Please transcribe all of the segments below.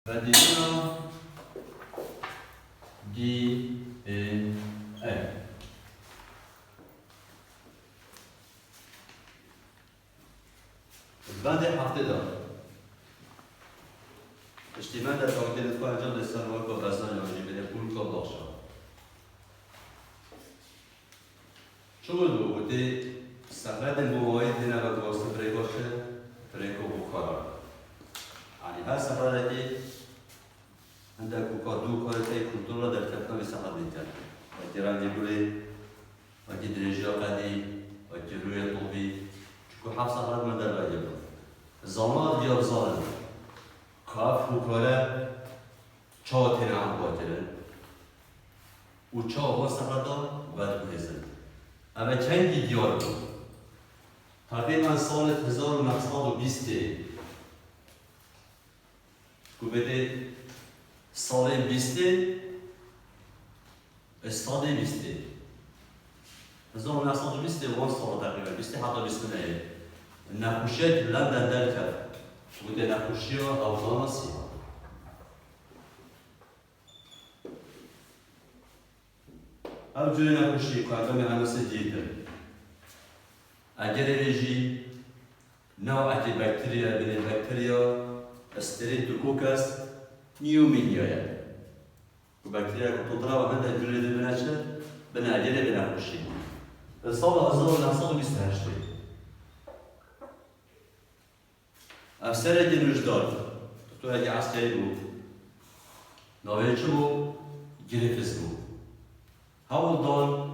Radicina D in A. بعد هفته دار اجتماع در کمیته دفاع انجام دستان و بزن یعنی بده پول کا باشه چون بوده سفرت موارد دینا و واسه پریکاشه پریکو بخارا یعنی هر سفرتی عندك وكادو كارتي كنترول در كتنا بسحب الانتر وتران يقولي وتي درجة قدي وتي روية طوبي شكو حفص هذا ما در بعيد زمان ديال زمان كاف وكلا چهاتين عم باترن وچه هوا سفردا بعد بهزن اما چندی دیار بود تقریبا سال 1920 که بده سال 20 استاد 20 1920 وان سال تقریبا 20 حتی 20 نه نقوشیت لندن در کرد بوده نقوشی و اوزان سیاه او جوی نقوشی که اگه هنوز دیده اگر رژی نوع بکتریا بین بکتریا استریپتوکوکس نیومینیایه و بکتریا که تطلع و هنده جوری ده بناشه بناجره بناخوشی سال 1928 افسر جنوش دار تو اگه عسکری بود ناوی چه بود؟ گریفیس بود هاول دان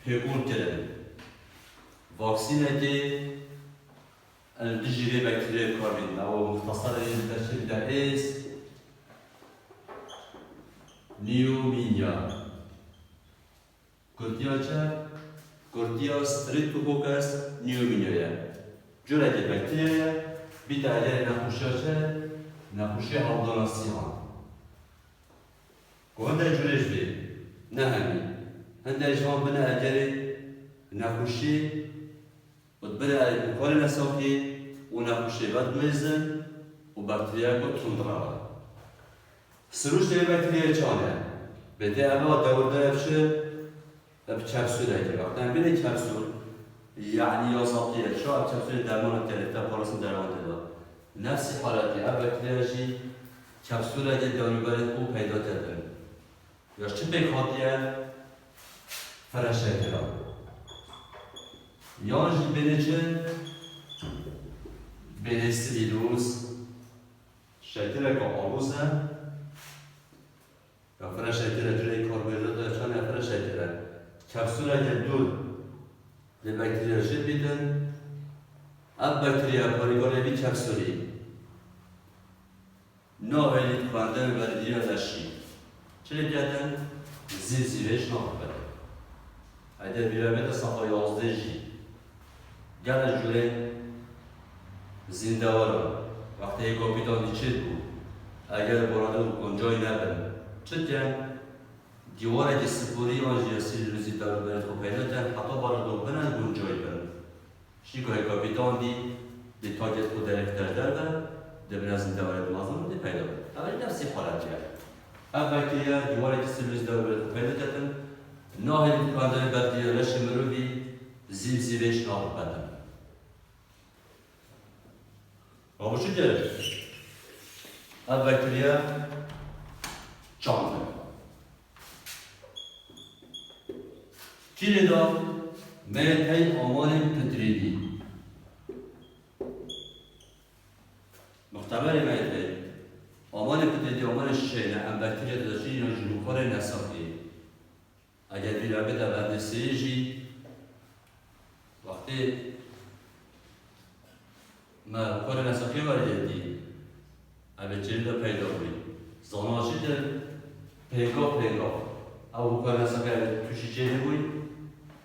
پیگون کرده واکسینه که الدجيري بكتيريا كاربين او مختصرة للتشخيص ده اس نيومينيا كورتيا ستريبتوكوكس نيومينيا جرعة البكتيريا بتعديل نقوشها حضانة الصيام وهذا جرعة بيه نهمي هذا جوان بنا أجري نقوشي وتبدأ المقارنة سوكي ونقوشي بعد ميزن وبكتيريا كتندرا سروش دي بكتيريا چانه بده اما دور درفشه بكبسول هيك وقتا بين الكبسول يعني يوصلتي شو الكبسول درمان التلفة بارسن درمان تدا نفس حالتي بكتيريا جي كبسول هيك دوري برد او پیدا کردن یا چه بخاطیه فرشه تدا یانجی بینچه بینستریلوز شکل که آروزه یا فرا شکل جوری کاربوهیدرات چون یا فرا شکل کپسول که دور به بکتریا جد بیدن اب بکتریا پاریگاری بی کپسولی ناویلید کندن و دیگر داشتی چه کردن زیرش ناخبره اگر بیرامید صفحه 11 جی گل جوری زنده‌وارا وقتی کاپیتان دیچید بود اگر برادر گنجای نبود چطور دیواره که سپوری آنجا سیلوزی دار برد خو پیدا کرد حتی برادر بنن گنجای برد شیکای کاپیتان دی دی تاجت خود درکتر درد دبن از زنده‌وارد مازن دی پیدا کرد اما نفسی حالت کرد اول که دیواره که سیلوزی دار برد خو پیدا کرد ناهی کاندن بعد دی رش مروی زیرش ناب بدن و چی داره؟ بکتریا چانده چی داد؟ میل آمان پتریدی مختبر میل آمان پتریدی آمان شینه ام بکتریا داشتی یا جلوکار نساقی اگر بیره بده بعد سیجی وقتی ما کار نسخه واردی اما چند پیدا بود زناشی در پیگا او کار نسخه توشی چه بود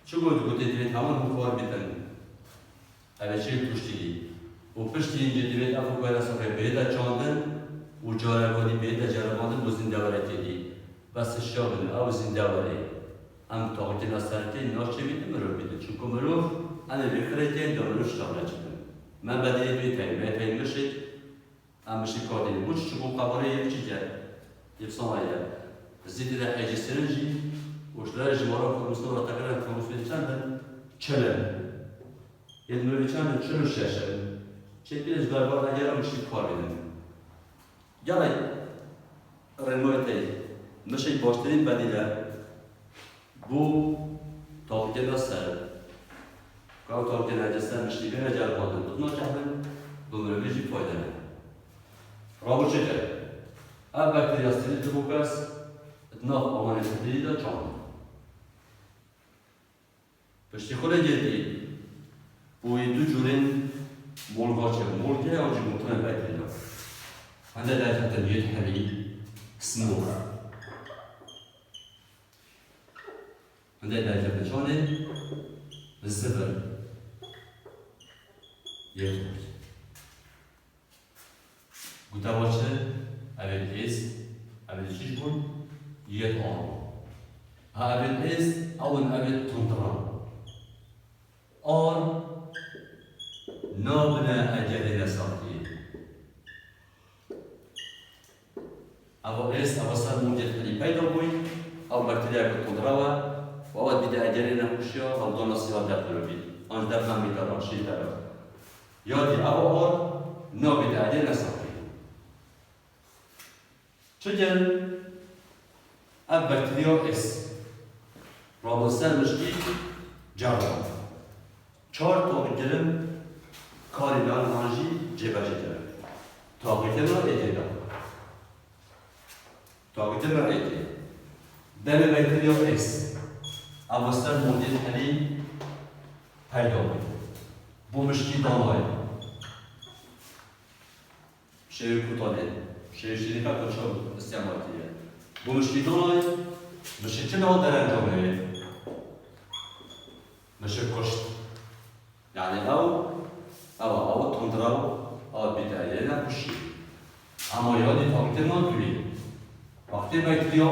چه بود دیدی تمام کار بیدن اما چه پشتی و پشتی اینجا دیدی او کار نسخه بیدا چاندن و جاربانی بیدا جاربانی زنده‌واری دی بس شامل او زنده‌واری ام تاقتی نسخه ناش چه بیدن مرو بیدن چون که مرو انا بخرجين دورش خبرة من بدي بيتين بيتين مشت امشي كودين بوش شكو قبري يبتجا يفصايا زيد إذا حاجة سرنجي وشلاج مرة خمسة تقريبا خمسة چندن چلن يدمر چندن چلو شاشن چه داربار نگرم مشي کار بدن جالي رنويتي مشي باشترين بديله بو تاقينا سر كاو تاقينا جسر مشي بينا جالبادن بدنا جهبن بمرمجي فايدة رابو چجه اب بكتيريا ستريد بوكاس اتناف آمانه ستريد چان پشتی خوره جدی بوی دو جورین مولگا چه مولگه یا جی مطمئن بكتيريا هنده در تنبیت همی سمور هنده در تنبیتشانه الزبر يخرج قلت واشه أبي الإس أبي الشجبون يتقام أبي الإس أو أبي التنطرة نابنا أجلنا ساقي أبو إس أبو صار موجود في بيت أبوي أو بكتيريا كتنطرة وأود بدأ أجلنا وشيا أو دون صيام دبلوبي أنا دبنا ميتارا شيء دبل يادي أبو نابنا أجلنا ساقي چجن اب بکتریا اس رابطه مشکی جواب 4 تا گرم کاریدان مانجی جبهه کرد تاقیت را ایجاد تاقیت را ایجاد دم بکتریا اس اوستر مدیر حلی پیدا بود بو مشکی دانای شیوی کوتاله شیشتری که کجا استعمالیه با مشکلات میشه چه نوع در انجامه میشه کشت یعنی او تندرو او بیداری نکشی اما یادی وقتی نداری وقتی بکتریا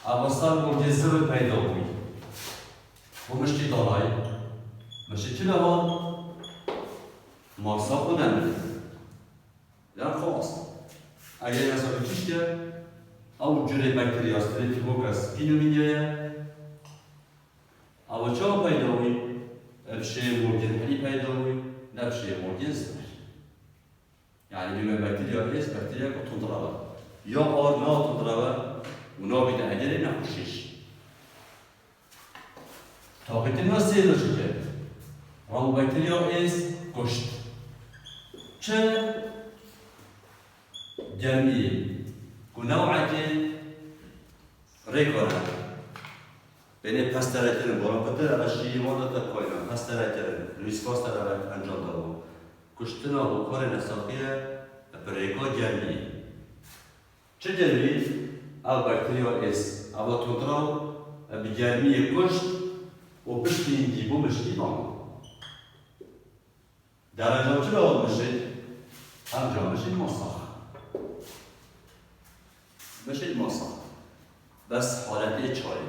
اوستان مرد زبر پیدا بود با مشکلات میشه چه نوع ماسا کنند لا خلاص اگر مثلا چیش که او جوری بکتریا ستریپتوکوکس پینومینیا او چا پیدا وی بشه مورگن هلی پیدا وی نبشه مورگن زبر یعنی بیم بکتریا ایست بکتریا که تندروا یا نا تندروا و نا بیده اگری نکشش طاقت ناسی داشته که او بکتریا ایست کشت چه جمعی نوعی ریکاره بین پسترکتن برابر اشی مادت پایان پسترکتن ریسکاست را انجام دادم کشتن و کار نساخیه پریکا جمعی چه جمعی او بکتریا اس او تندرو به جمعی کشت و پشتی دیبو مشکی نام در انجام چه باید میشه انجام میشه مصاخ مشید ماسا بس حالت چاره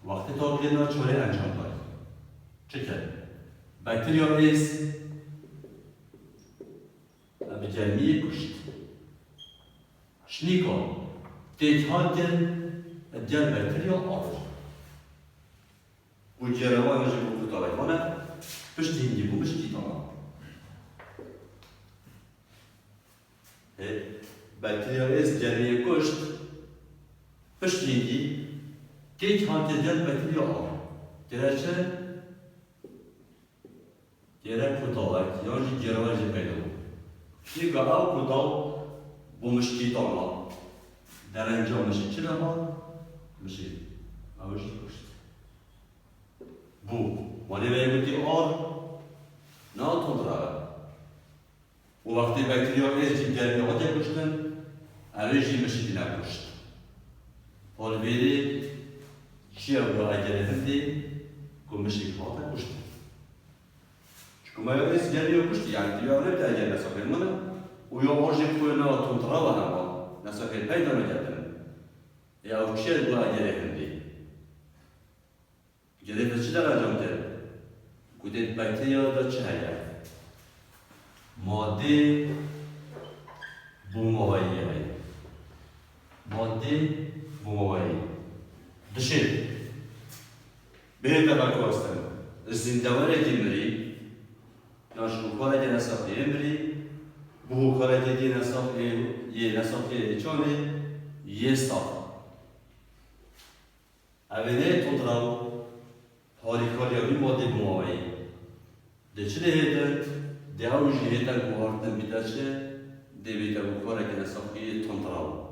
وقتی تا بگیرنا چاره انجام داریم چه کرد؟ بکتریا ایست به جمعی کشت شنی کن تیتحال کن جل بکتریا آفر و جروان مجموع بود طالبانه پشت هندی بود پشتی دانا بکتریا ایست جمعی کشت پشت هندی تیت هانتی جل بکتریا آفر تیره چه؟ تیره کتاوک یعنی جروان جل پیدا بود شنی که او کتاو با مشکی دانا در انجام میشه چه نما؟ میشه اوشی کشت بو ولی بگویی نه تندرا و وقتی بکتریا ایست جمعی آده کشتن اوشی میشه نکشت حال بیری چیه و اگر هندی کمیشی خواهد کشت چون ما ایست جمعی کشتی یعنی دیگر نمیده اگر نسافر منه و یا آرژی کوینا تندرا و نما نسافر پیدا نکردن یا چیه و اگر هندی جدید چی در انجام کرد؟ گوید بکتریا دا چه هست؟ ماده بوموایی ماده بوموایی دشت بهتر بکوستن زندواره دیمری ناشو کاره دی نساختی امری بو کاره دی نساختی یه نساختی چونه یه ساخت اوله تودراو هاری کاریابی ماده بوموایی دچه هیتر دیاوجی هیتر بوهارتن بیداشه دیویتا بکاره که نساختی تودراو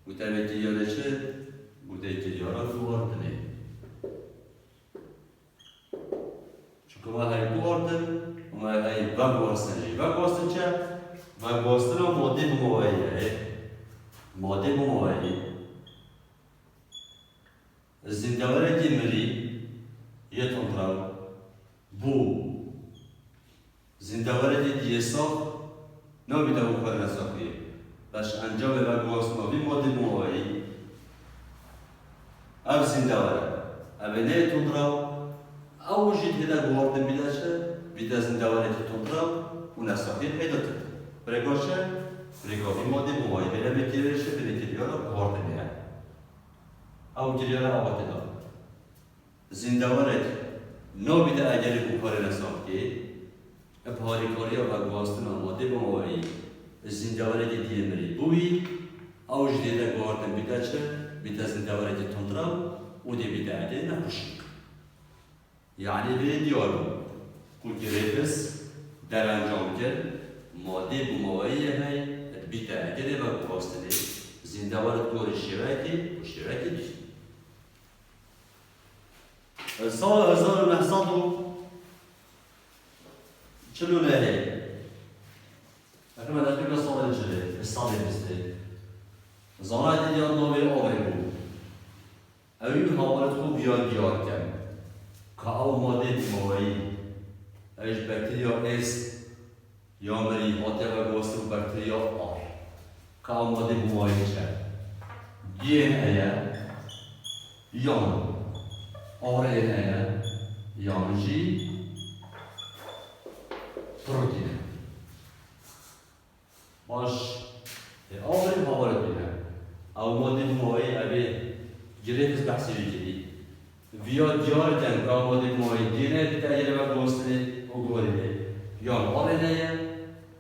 متابعی یادشه بوده که یارا بوهارتنه چون ما های بوهارتن و ما های وگواستنی وگواستن چه؟ وگواستن و ماده بومواییه ماده بوموایی زندواره دیمری یه تندراو بو زندواره دیگه ساخت نمیده او کار نساختی باش انجام وگواستن و ماده بوموایی او زندواره او نه تندراو او جد هدا بوارد بیداشه بیدا زندواره تندراو و نساختی پیدا کرد برگاشه برگاهی ماده بوموایی بله میتیرشه بله تیریارا بوارد بیده او جریان آباد داد. زندوارت نبیده اگر بکار نساختی، ابهاری کاری و گواستن آماده با موایی زندوارت دیمری بوی، او جدیده گواردن بیده چه بیده زندوارت تندراو و دی بیده اگه نپوشی. یعنی به دیار بود که ریفس در انجام کرد ماده با موایی های بیده اگه با گواستنی زندوارت گوری شراکی و شراکی دید. سال 1940 اگر من داشتم سال جله سال بیسته زانای دیگر نوی آوری بود اوی حوالت خوب بیار کن که او ماده موایی ایش بکتریا اس یا مری آتی و گوسته و بکتریا آر که او ماده موایی چه دی ان ایه یان RNA یانجی پروتین باش آوری حوالت بینه او ماده موایی اوی گریفز بحثی بگیری ویا دیار کن که او ماده موایی دینه تغییر و گوستنه و گوریده یا RNA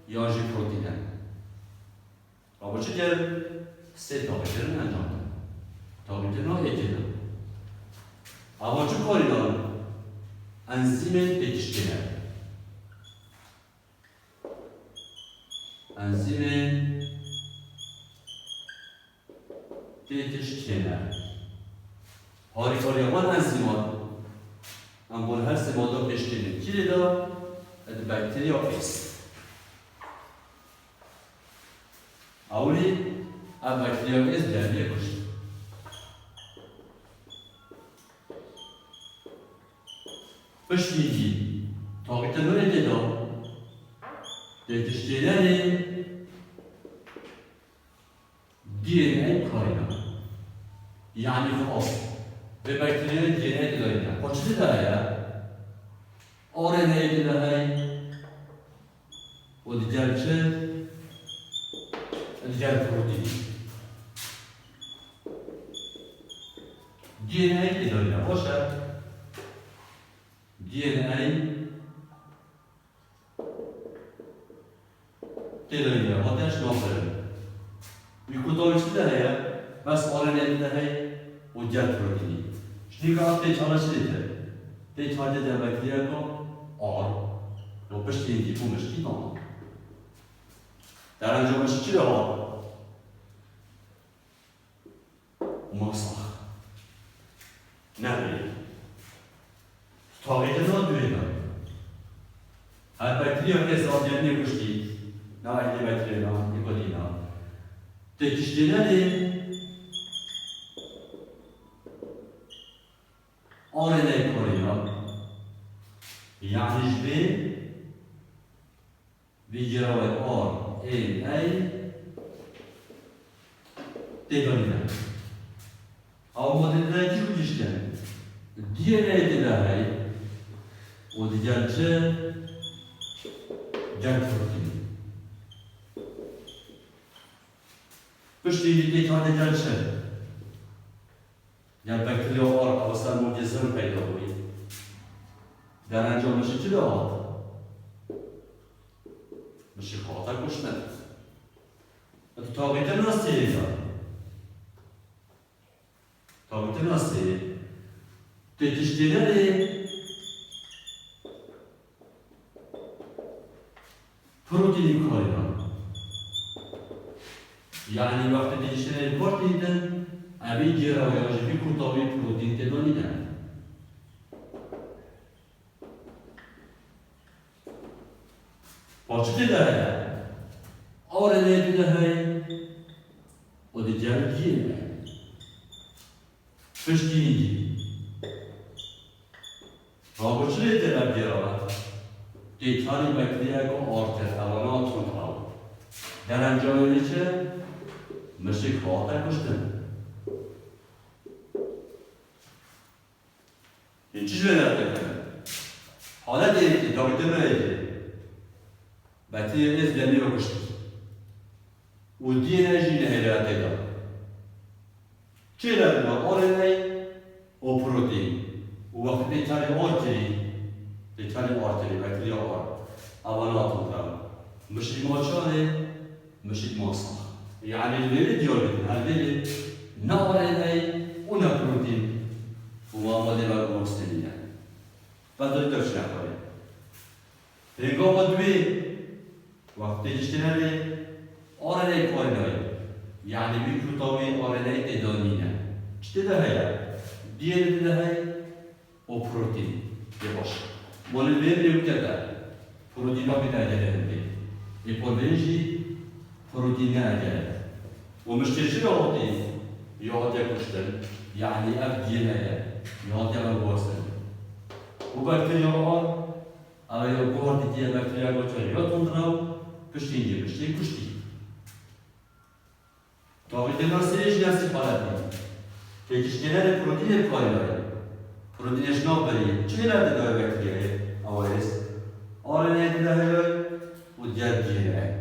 یانجی پروتینه و چه کرد؟ سه تاقیترن انجام دن تاقیترن ها یکی دن اما چه کاری دارن؟ انزیم پکشکنه انزیم پکشکنه هاری کاری امان انزیمات اما هر سه ماده پکشکنه کی لیدا؟ بکتریا ایست اولی اب بکتریا ایست جمعیه کشت پشتیگی تاقیت نوع دیدا دیتشتیدن دی ان ای کارینا یعنی خاص به بکتریا دی ان ای داریم با چیزی داره آر ان ای داره و دیگر چه؟ دیگر پروتین دی ان ای داریم باشه DNA تدريبية ما تنش ناصر يكتب إيش ده بس RNA ده وجل بروتيني شنو قاعد تيجي على شيء تيجي هذا ده بكتيريا كم لو بس تيجي تقوم مش كده در انجام مش كده ما صح نبي تاقیت را دویدن هر بکتریا که سازیان نگوشتی نه اگه بکتریا نیکوتینا تکشتیدن RNA کاریا یعنی جبه ویگرای RNA تگانیدن او مدل چی بودیشتن DNA دیگه و دیگر چه گل پروتین پشتی دیگه گل چه؟ گل بکتریا آر اوسط مجزم پیدا بودی در انجامش چی داد؟ میشه خاطر کشتن تابیت ناستی تابیت ناستی تشتیری پروتین کارینا یعنی وقتی تشتیری پروتین ابی جرا یا جبی کوتاهی پروتین تدانی نه پاچه تداره آرنه تداره و دیگر گیره پشتی رابطه تداره گیره دیتانی بکتریا که آرتر اوانات کنترل در انجام چه مشک خاطر کشتن این چیز بنده حالا دیگه داویده میگه بکتریا از دمی رو کشتی و دی انرژی نهیلات داد چه داد آرنه و پروتین و وقتی دیتانی آرتری دیتانی آرتری بکتریا آر اوانات کنترل مشک ماچانه مشک ماصح يعني اللي ديالك هذه نور إلي ونبروتين وموديل المستنية بدل تفشل عليه تيجو بدوي وقت تجتنالي أورالي كويناي يعني بيكروتامي أورالي تدانينا شتى هيا ديال هاي وبروتين يباش مال اللي يبتدأ بروتين ما بيتعجل هندي يبغى بروتين أجل ومشتري يعطي يعطي كشتن يعني أبدينا يعطي الوصل وبكتيريا أو يقول تيجي بكتيريا كشتن يعطونها كشتين كشتي طبعا الناس نفس الحالة دي كشتينا البروتين الكوينة بروتين شنو بري شنو لا تدور بكتيريا أويس أولين تدور وديار جينا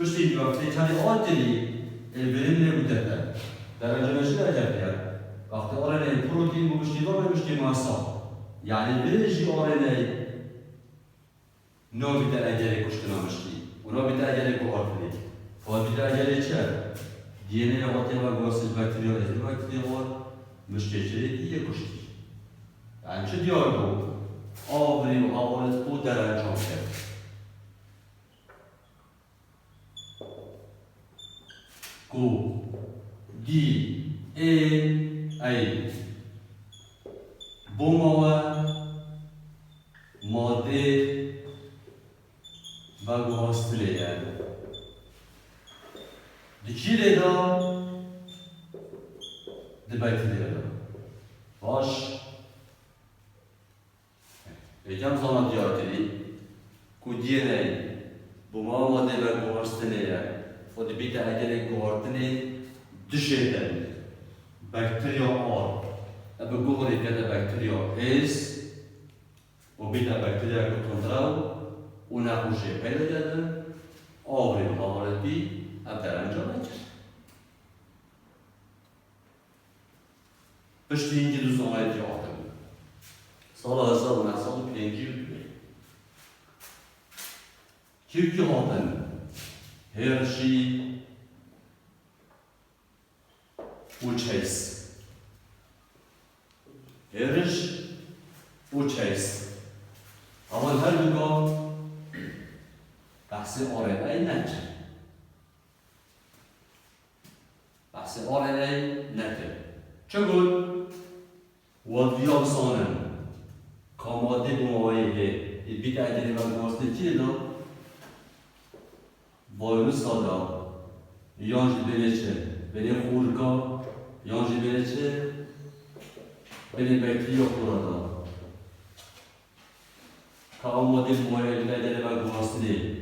پشتی وقتی چند آتری البریم نبوده در انجامش نجابیه وقتی آرنه پروتین و پشتی دار پشتی ماسا یعنی البریم آرنه نو بیده اجلی کشتنا مشتی و نو بیده اجلی کوارتنی فاز بیده اجلی چه؟ دی ان ای آتی و گواسش بکتریا ازی بکتریا مشتی چه دیگه کشتی یعنی چه دیار بود؟ آوری و آوارد بود در انجام کرد کو دی ای بوموا ماده و گوهستلیه دی چی لیدا؟ دی بکتریا دا باش یکم زمان دیارتری کو دی ای بوموا ماده و گوهستلیه و بیت اجل گوارتنی دشیدن بکتریا آر اب گوهری کده بکتریا ایس و بیت بکتریا کنترل و نخوشه پیدا کردن آوری و حوالتی اب در انجام نکرد پشتی اینکه دوست آمایتی آتم سال 1905 کی آتم هرشی و چیس هرش و چیس اول هر دوگاه بحث آرنه نکرد بحث آرنه نکرد چگون؟ ودیان سانن کاماده بمایه بیت اجلی و گواسته چیه دا؟ وایروس دادا یانجی بلیچه بلی خورکا یانجی بلیچه بلی بکتریا خورادا که آماده بمایه بیت و گواسته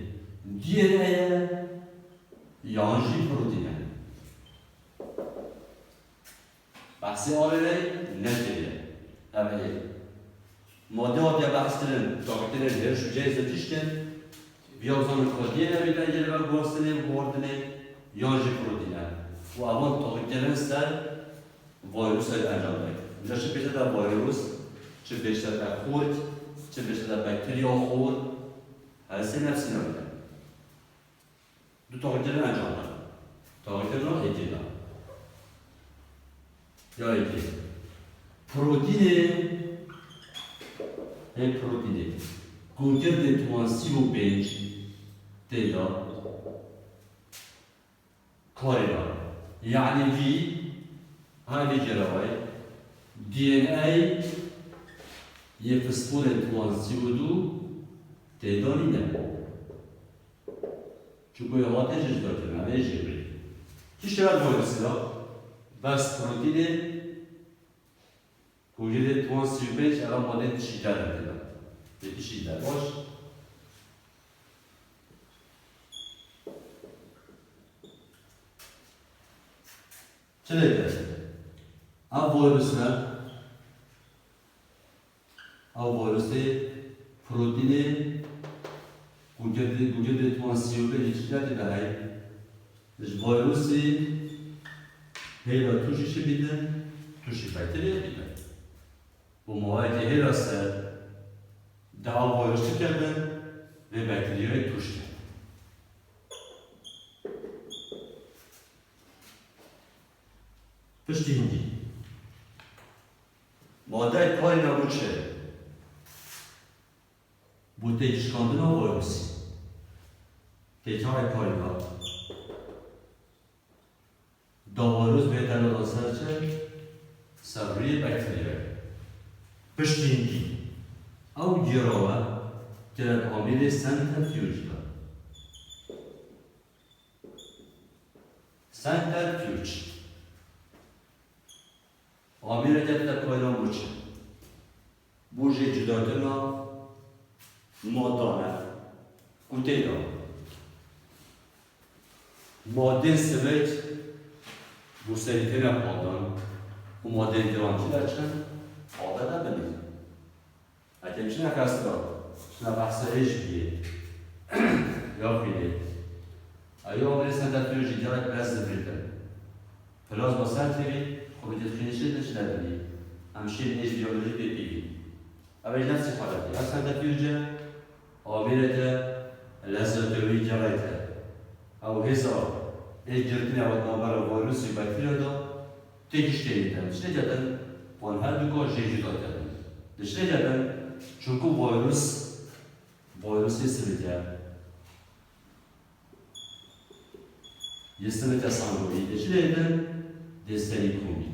دیره یانجی پروتینه بحثی آره نگیره اولی ماده ها بیا بحث کرن تاکتن هرش و جایزه تیشکن بیا وزان کادیه نبید اگه و گواستنه و گواردنه یا جی پروتینه و اوان تاکتن سر ویروس های انجام دهید. اینجا چه بیشتر در ویروس، چه بیشتر در خورد، چه بیشتر در بکتریا خورد هستی نفسی نبیده. دو تاکتن انجام دهید. تاکتن را ایدیدن. یا ایدید. پروتینه پروتینه گوگرد توانسی و بینج تیدا کارینا یعنی وی هایی جراوی دی ان ای یه فسفور توانسی و دو تیدا نیده چون یه هاته جز دارده نمه جبری چی شرط ویروسی دا؟ بس پروتینه گوگرد توانسی و بینج الان ماده تشیده دارده یکیشی در باش چه دیده؟ او ویروس نه او ویروس پروتین گوگرد توانسی و به چی دیده های ویروسی هیلا توشی چه بیده؟ توشی بکتری بیده و موقعی که هیلا سر دعا ویروسی کردن و بکتریای توش کردن. پشتی هندی ماده کاری نبود چه؟ بود تیشکاندن ویروسی تیچای کاری نبود دا ویروس بهتر دادن سر چه؟ سر روی بکتریای پشتی هندی او جراوه که عامل سنترفیوژ دارد. سنترفیوژ عامل که در کایران بوچه بوجه جدادنا مادانه گوته دار ماده سویت بوسریتین پادان و ماده درانکی در چند عادت بنید اگه میشه نکست دار شنا بحث ایش بیه یا بیده ایا عامل سنترفیوژی دیگه پلاس بریدن پلاس با سنتری خب دیگه خیلیشه نشه نداری همشه ایش بیولوژی بی اولی نفسی حالتی هر سنترفیوژه عامل ده لزدوی جرایته او هزا ایش جرتنی او نابر ویروسی بکتریا دا تکیش تیدن چه جدن وان هر دو که جیجی دادن دشته جدن چون که ویروسی سمیتر یه سمیتر سانگوی دشته جدن دستنی کومی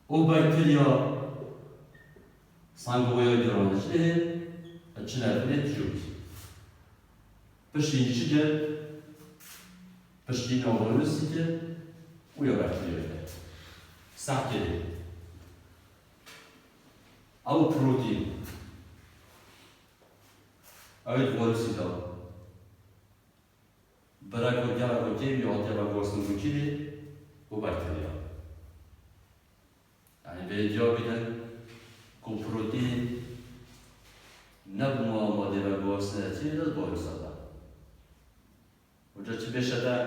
او بکتریا سانگوی های دران دشته چه نرفنه تیوک پشتی چی جد پشتی نویروسی که او یا بکتریا جد سخت جده او پروتین اوید ویروسی دا برای گرگل و گیم یا آتیا و گوستن گوچیلی و بکتریا یعنی به جا بیدن که پروتین نبو آماده و گوستن چیلی داد ویروس دا و جا چه بشه دا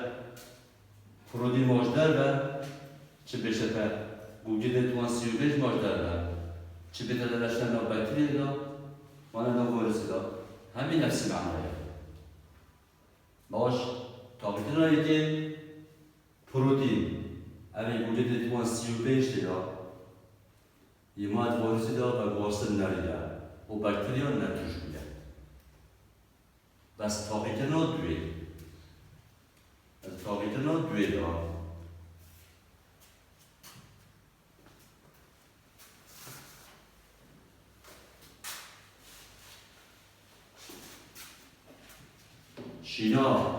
پروتین ماجدر و چه بشه دا گوگید توانسی و بیج ماجدر و چه بهتر داشتن او بکتری دا مانند ویروس دا همین نفسی معنیه باش تاقیتن هایی که پروتین اوی وجود توانسی و بیش دا یه ماد ویروسی دا و گوستن نریده و بکتری ها نتوش بوده بس تاقیتن ها دوی از تاقیتن ها دوی دا شینا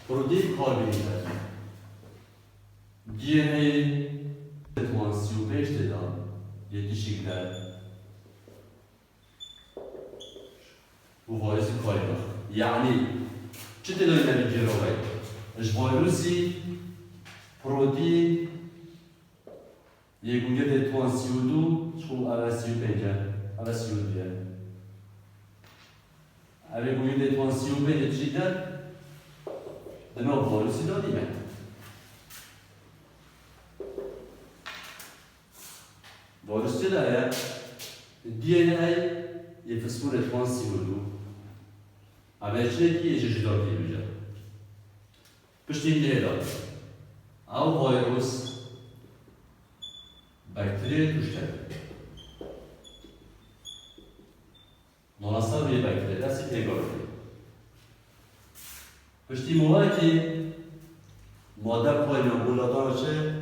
پروتین کار بینید دی ان ای توانسی و بیش دادن یکی شکل و وایسی کاری داشت یعنی چه دلایی نمی جراوی اش ویروسی پروتین یک گوگه توانسی و دو شو اوه 35 اوه 32 avec une tension pénétrée, de nos vols aussi dans l'image. Vols là, DNA est fait pour être tension d'eau. Avec ce qui est juste dans l'image. Puis je dis là, un virus, bactérie touche. Dans l'ensemble des bactéries, là c'est égorgé. Puis je dis moi qui مادر پایین بولادا باشه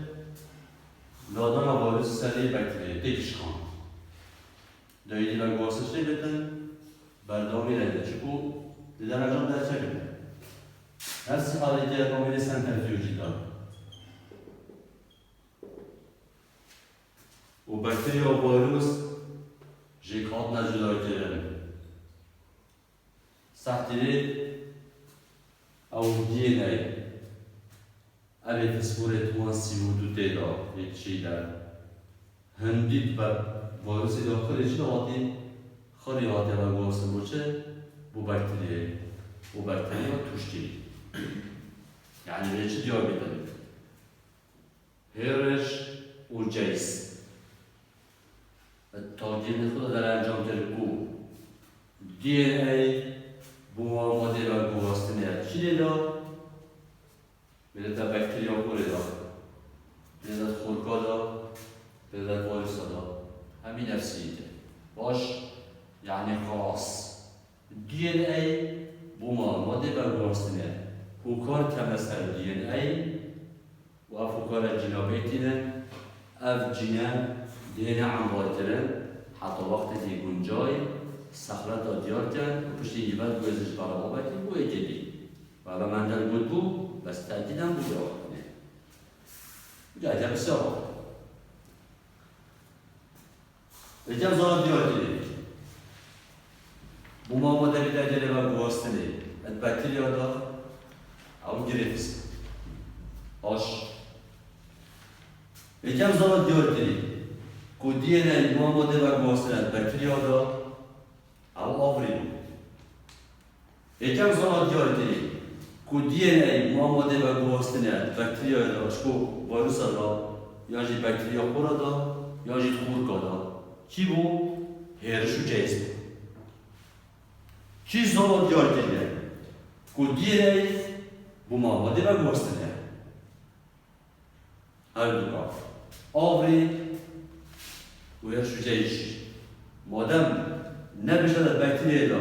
لادان آوارد سری بکتری دیگش خان دایدی و گواسش بتن بردامی رده چکو دیدن انجام در چه کنه هر حالی که نامیده سنتریفیوژی دار و بکتری و ویروس جیکات نجدا کردن سختیری او دی ان ای avec spore tuansiu du teda e chida handit ba virus da kharij dawati khariyat ba virus boche bu bakteri tuşti yani reçi diyor bir tane herish u jays التوجيه خود در انجام ترکو دی ان ای bu ماده و گواستنه چی دیدا بدأت بكتيريا وكوريدا بدأت خوركادا بدأت فيروسادا همين نفسيته باش يعني خاص دي ان اي بوما ماده برگواستنه فوکار کمسر دي ان اي و فوکار جنابيتنا اف جنا دينا عمواترن حتى وقت دي گنجاي سخرات ديار كان و پشت يباد گوزش برابابتی بو اجدي و به من در بود بو بس تأكيداً بجواب جاء بسرعة الجام زاد ديوتي بما مدة بدأ ما بواسطني البكتيريا ده أو جريفس أش الجام زاد ديوتي كودينا بما مدة ما بواسطني البكتيريا ده أو أفريدو الجام زاد ديوتي که دی ان ای ماده و گواستنه بکتریا دا شکو ویروس دا یا جی بکتریا خورا دا یا جی خورکا دا چی بو؟ هرش و جیز بو چی زمان دیار کنه؟ که دی ان ای بو ماده و گواستنه هر دوکا آوری و هرش و جیز مادم نبیشتد بکتریا دا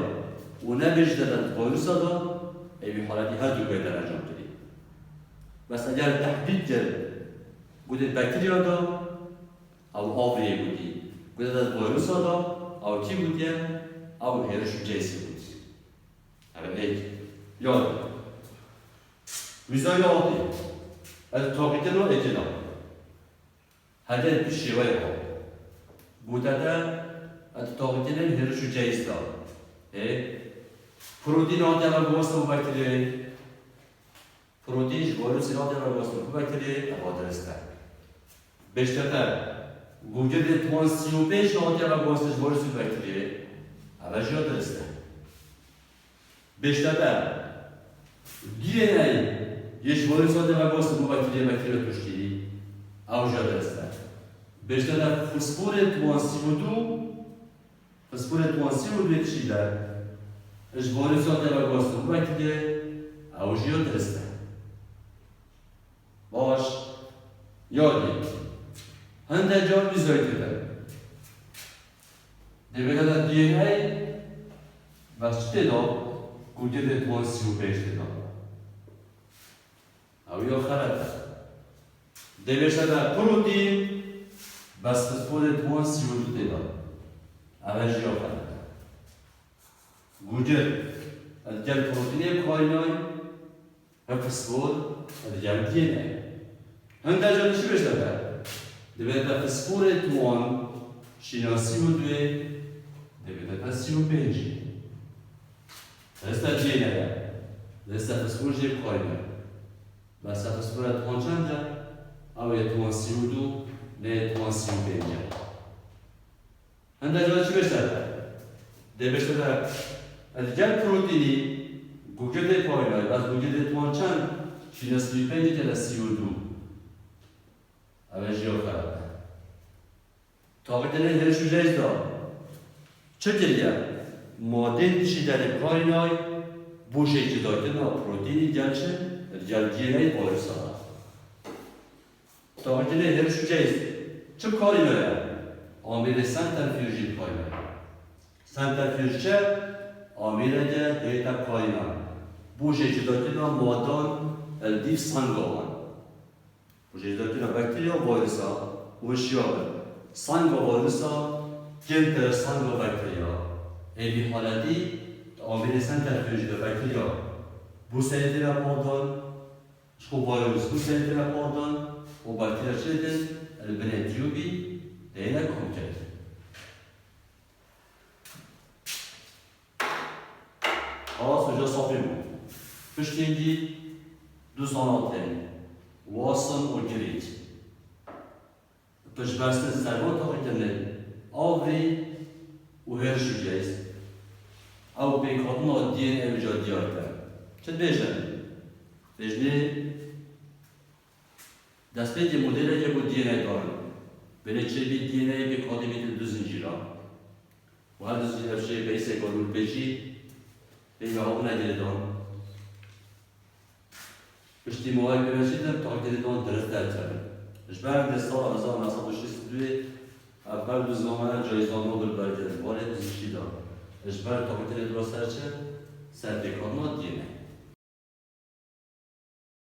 و نبیشتد ویروس دا ای حالتی هر دو باید انجام بدیم. بس اگر تحدید کرد گوید بکتریا دا او آوری بودی گوید از ویروس دا او کی بودی او هرش و جیسی بود. هر ایک یاد میزای آتی از تاقیت رو اجلا هده پیش شیوه ها بوده از تاقیت رو هرش و جیس دا پروتین آده و گواسته و بکتری پروتینش ویروس آده و گواسته و بکتری آده است بیشتر گوجه توانسیوپیش آده و گواسته ویروس و بکتری آده آده است بیشتر دی ان ای یش ویروس آده و گواسته و بکتری توشتی آده است بیشتر فسفور توانسیودو فسفور توانسیودو چیده اجباری ساده و گواسته و بکتری اوجیو درسته باش یادی هنده جا بیزایی دیده دیگه دی ان ای بس چه دا گوگه ده توانسی و پیش دیده او یا خرده دیگه شده پروتین بس فسفور توانسی و دو دیده اوجی یا خرده گوجه از جل پروتینی کارینای و فسفور از جل دی ان ای هنده جا چی بشده دیگه فسفور توان شناسی و دوی دیگه سی و پنجی هستا دی ان ای هستا فسفور جیب کارینای بس فسفور توان چنده او یه توان سی و دو نه توان سی و پنجی هنده جا چی بشده دیگه بشده الجل بروتيني جوجل پایینای بس جوجل توان چند شینه 35 تا 32 اولی آخر طاقت نه هرشو جایز دار چه گریه ماده چی در پایینای بوشه که داده نا پروتینی جل چه جل گیره بارسا طاقت نه هرشو جایز چه کاری نایه آمیر سنترفیوژی پایینای سنترفیوژ چه آمیره که دیتا پایینای بوشه که داده نا مادان الدیف سنگاوان بوشه که داده نا بکتریا وایرسا وشیابه سنگ و وایرسا گنتر سنگ و بکتریا ایوی حالتی آمیر سنترفیوژی دا بکتریا بو سنتر پاردان شو وایرس بو سنتر پاردان و بکتریا چه دن البنتیوبی دینا کم کرد حالا سجا صافی بود پشتینگی دو ساناتین واسم و گریت پشبرستن سرمان تاقیتنه آوری و هرشو جایز او بیکاتنا دین اوجا دیار کرد چه بیشن؟ بیشنی دست بیدی مدل که بود دین ای دارن بله چه بید دین ای بیکاتی بید دو زنجیرا و هر دو زنجیر افشه بیسه کارول بیشی بیگه ها نگیره دان پشتی موهای بیرشیدم تاقیتنه دان درست در کرد اجبار دستان از آن اصلا دوی اول دو زمان جایزان نوبل برگرد وارد زیشتی داد اجبار تاقیتنه درست در چه سر بیکاتنا دینه